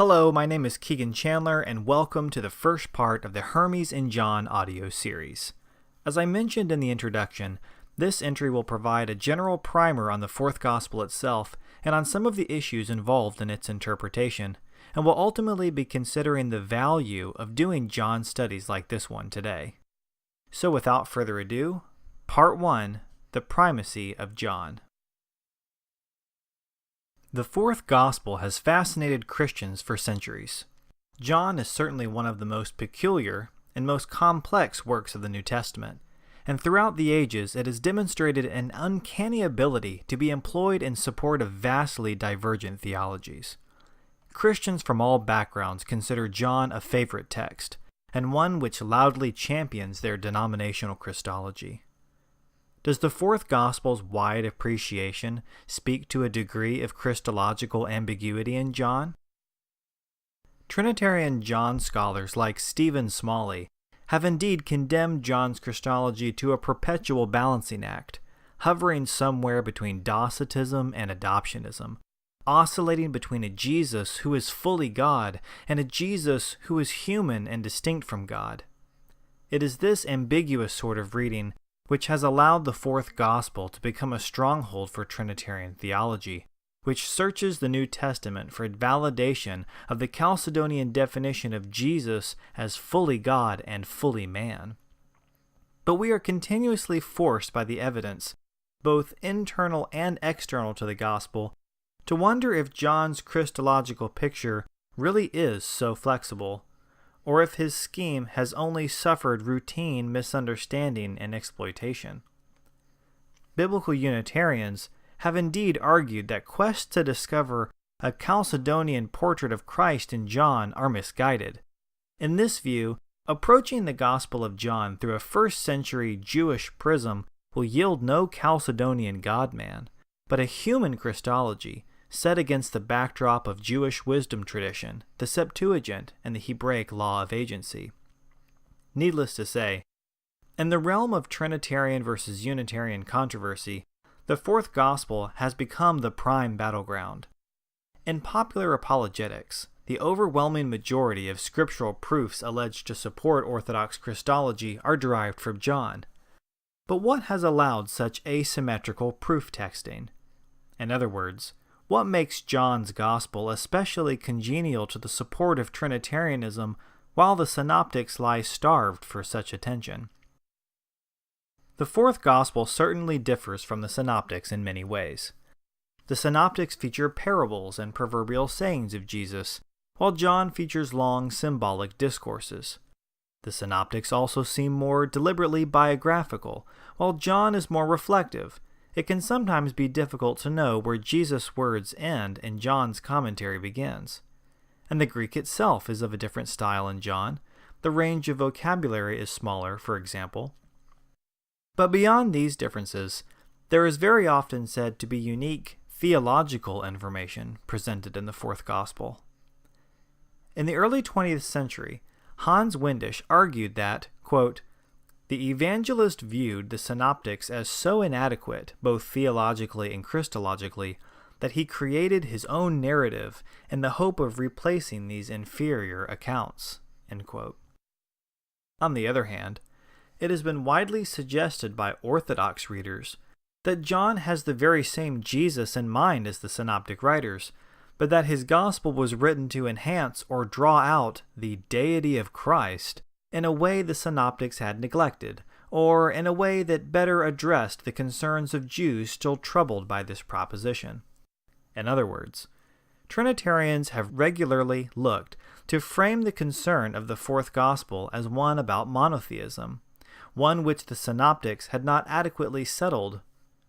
Hello, my name is Keegan Chandler, and welcome to the first part of the Hermes and John audio series. As I mentioned in the introduction, this entry will provide a general primer on the fourth gospel itself and on some of the issues involved in its interpretation, and will ultimately be considering the value of doing John studies like this one today. So without further ado, Part 1, the Primacy of John. The fourth gospel has fascinated Christians for centuries. John is certainly one of the most peculiar and most complex works of the New Testament, and throughout the ages it has demonstrated an uncanny ability to be employed in support of vastly divergent theologies. Christians from all backgrounds consider John a favorite text, and one which loudly champions their denominational Christology. Does the fourth gospel's wide appreciation speak to a degree of Christological ambiguity in John? Trinitarian John scholars like Stephen Smalley have indeed condemned John's Christology to a perpetual balancing act, hovering somewhere between Docetism and adoptionism, oscillating between a Jesus who is fully God and a Jesus who is human and distinct from God. It is this ambiguous sort of reading which has allowed the fourth gospel to become a stronghold for Trinitarian theology, which searches the New Testament for validation of the Chalcedonian definition of Jesus as fully God and fully man. But we are continuously forced by the evidence, both internal and external to the gospel, to wonder if John's Christological picture really is so flexible, or if his scheme has only suffered routine misunderstanding and exploitation. Biblical Unitarians have indeed argued that quests to discover a Chalcedonian portrait of Christ in John are misguided. In this view, approaching the Gospel of John through a first-century Jewish prism will yield no Chalcedonian God-man, but a human Christology set against the backdrop of Jewish wisdom tradition, the Septuagint, and the Hebraic law of agency. Needless to say, in the realm of Trinitarian versus Unitarian controversy, the fourth gospel has become the prime battleground. In popular apologetics, the overwhelming majority of scriptural proofs alleged to support Orthodox Christology are derived from John. But what has allowed such asymmetrical proof texting? In other words, what makes John's gospel especially congenial to the support of Trinitarianism while the synoptics lie starved for such attention? The fourth gospel certainly differs from the synoptics in many ways. The synoptics feature parables and proverbial sayings of Jesus, while John features long symbolic discourses. The synoptics also seem more deliberately biographical, while John is more reflective. It can sometimes be difficult to know where Jesus' words end and John's commentary begins. And the Greek itself is of a different style in John. The range of vocabulary is smaller, for example. But beyond these differences, there is very often said to be unique theological information presented in the fourth gospel. In the early 20th century, Hans Windisch argued that, quote, the evangelist viewed the synoptics as so inadequate, both theologically and Christologically, that he created his own narrative in the hope of replacing these inferior accounts. End quote. On the other hand, it has been widely suggested by Orthodox readers that John has the very same Jesus in mind as the synoptic writers, but that his gospel was written to enhance or draw out the deity of Christ in a way the synoptics had neglected, or in a way that better addressed the concerns of Jews still troubled by this proposition. In other words, Trinitarians have regularly looked to frame the concern of the fourth gospel as one about monotheism, one which the synoptics had not adequately settled.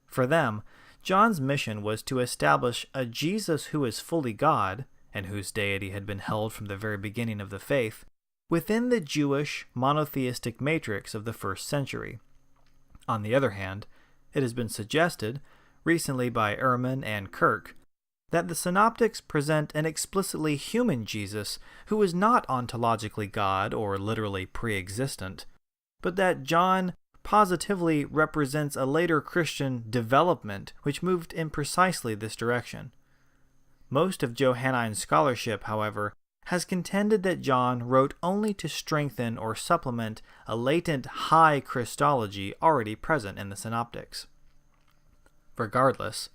For them, John's mission was to establish a Jesus who is fully God, and whose deity had been held from the very beginning of the faith, within the Jewish monotheistic matrix of the first century. On the other hand, it has been suggested, recently by Ehrman and Kirk, that the synoptics present an explicitly human Jesus who is not ontologically God or literally pre-existent, but that John positively represents a later Christian development which moved in precisely this direction. Most of Johannine scholarship, however, has contended that John wrote only to strengthen or supplement a latent high Christology already present in the Synoptics. Regardless,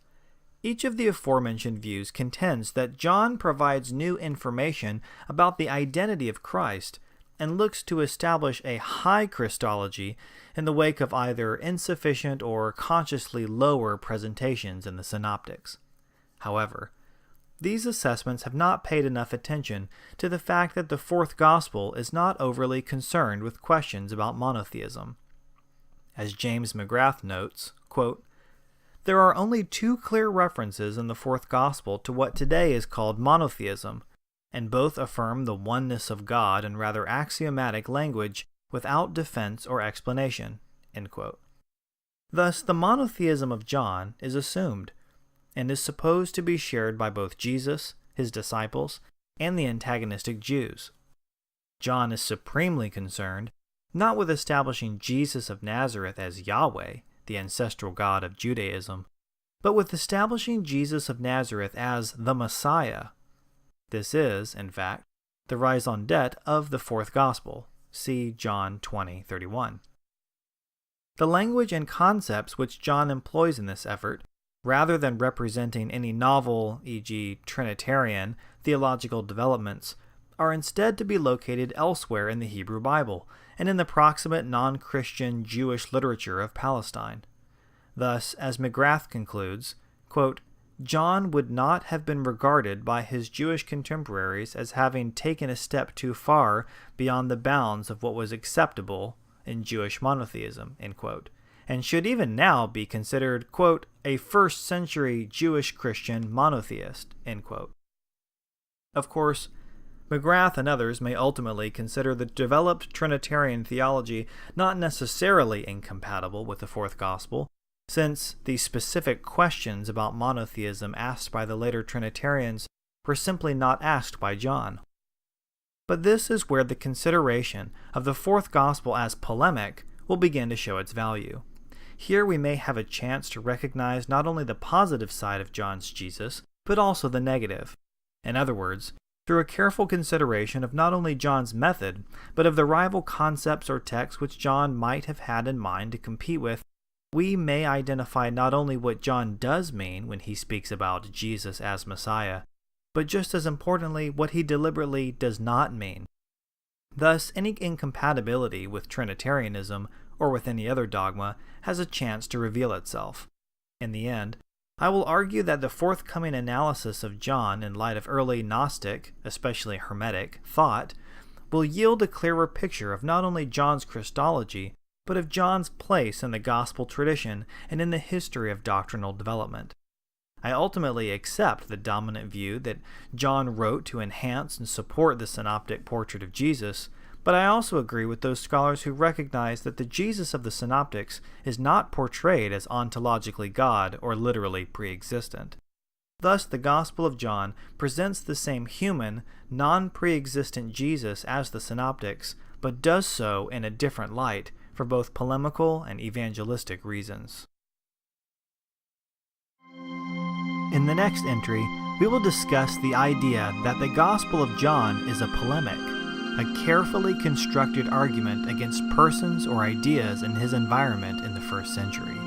each of the aforementioned views contends that John provides new information about the identity of Christ and looks to establish a high Christology in the wake of either insufficient or consciously lower presentations in the Synoptics. However, these assessments have not paid enough attention to the fact that the fourth Gospel is not overly concerned with questions about monotheism. As James McGrath notes, quote, "There are only two clear references in the fourth Gospel to what today is called monotheism, and both affirm the oneness of God in rather axiomatic language without defense or explanation." End quote. Thus, the monotheism of John is assumed, and is supposed to be shared by both Jesus, his disciples, and the antagonistic Jews. John is supremely concerned not with establishing Jesus of Nazareth as Yahweh, the ancestral God of Judaism, but with establishing Jesus of Nazareth as the Messiah. This is, in fact, the raison d'etre of the fourth Gospel. See John 20:31. The language and concepts which John employs in this effort, rather than representing any novel, e.g. Trinitarian, theological developments, are instead to be located elsewhere in the Hebrew Bible and in the proximate non-Christian Jewish literature of Palestine. Thus, as McGrath concludes, quote, "John would not have been regarded by his Jewish contemporaries as having taken a step too far beyond the bounds of what was acceptable in Jewish monotheism," end quote, and should even now be considered, quote, "a first-century Jewish Christian monotheist," end quote. Of course, McGrath and others may ultimately consider the developed Trinitarian theology not necessarily incompatible with the fourth Gospel, since the specific questions about monotheism asked by the later Trinitarians were simply not asked by John. But this is where the consideration of the fourth Gospel as polemic will begin to show its value. Here we may have a chance to recognize not only the positive side of John's Jesus, but also the negative. In other words, through a careful consideration of not only John's method, but of the rival concepts or texts which John might have had in mind to compete with, we may identify not only what John does mean when he speaks about Jesus as Messiah, but just as importantly, what he deliberately does not mean. Thus, any incompatibility with Trinitarianism or with any other dogma has a chance to reveal itself. In the end, I will argue that the forthcoming analysis of John in light of early Gnostic, especially Hermetic, thought will yield a clearer picture of not only John's Christology, but of John's place in the gospel tradition and in the history of doctrinal development. I ultimately accept the dominant view that John wrote to enhance and support the synoptic portrait of Jesus, but I also agree with those scholars who recognize that the Jesus of the synoptics is not portrayed as ontologically God or literally pre-existent. Thus, the Gospel of John presents the same human, non-pre-existent Jesus as the synoptics, but does so in a different light for both polemical and evangelistic reasons. In the next entry, we will discuss the idea that the Gospel of John is a polemic, a carefully constructed argument against persons or ideas in his environment in the first century.